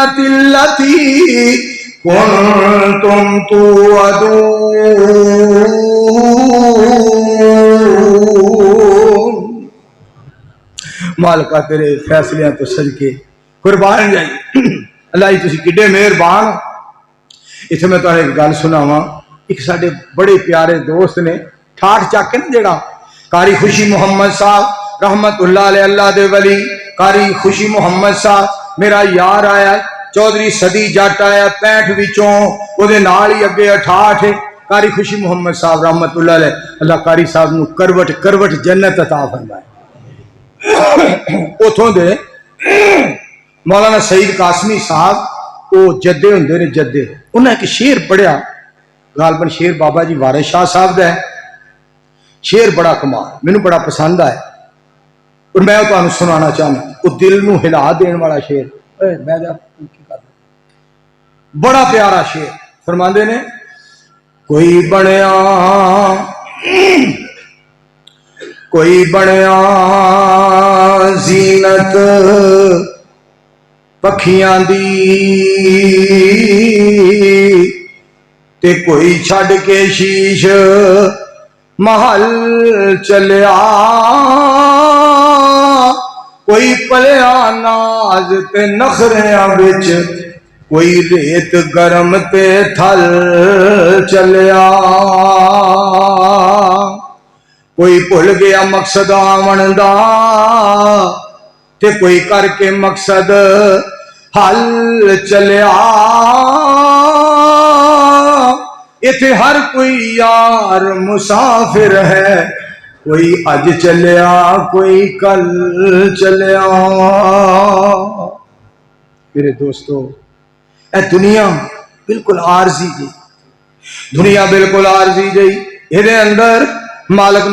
जन्नतिल्लती कुंतुम तुअदून। मालका तेरे फैसलियां तो सदके कुर्बान जाई। अल्लाह तुसी किड्डे मेहरबान। इत्थे मैं तुहानू एक गल सुनावा। एक साडे बड़े प्यारे दोस्त ने ठाठ चक के ना जेड़ा कारी खुशी मुहम्मद साहब रहमतुल्लाह अलैह अल्लाह दे वली कारी खुशी मुहम्मद साहब मेरा यार आया चौधरी सदी जट आया 65 विचों ओदे नाल ही अगे 68 कारी खुशी मुहम्मद साहब रहमतुल्लाह अलैह अल्लाह कारी साहब नू करवट करवट जन्नत अता फरमाए। उथों दे मौलाना सईद कासमी साहब वो जद्दे होंदे ने जद्दे उन्हें एक शेर पढ़िया गालबन शेर बाबा जी वारिस शाह साहब का है। शेर बड़ा कमाल मैनू बड़ा पसंद आया और मैं तुहानू सुनाना चाहना। वो दिल नू हिला देने वाला शेर मैं बड़ा प्यारा शेर फरमांदे ने कोई बनया जीनत पखियां दी ते कोई छड़ के शीश महल चलिया। कोई पलिया नाज ते नखरिया बिच कोई रेत गरम ते थल चलिया। कोई भुल गया मकसद आवन दा ते कोई करके मकसद हल चलिया। इथे हर कोई यार मुसाफिर है कोई अज चलिया कोई कल चलिया। मेरे दोस्तों ए दुनिया बिल्कुल आरजी जी दुनिया बिल्कुल आरजी जी। ये अंदर मालक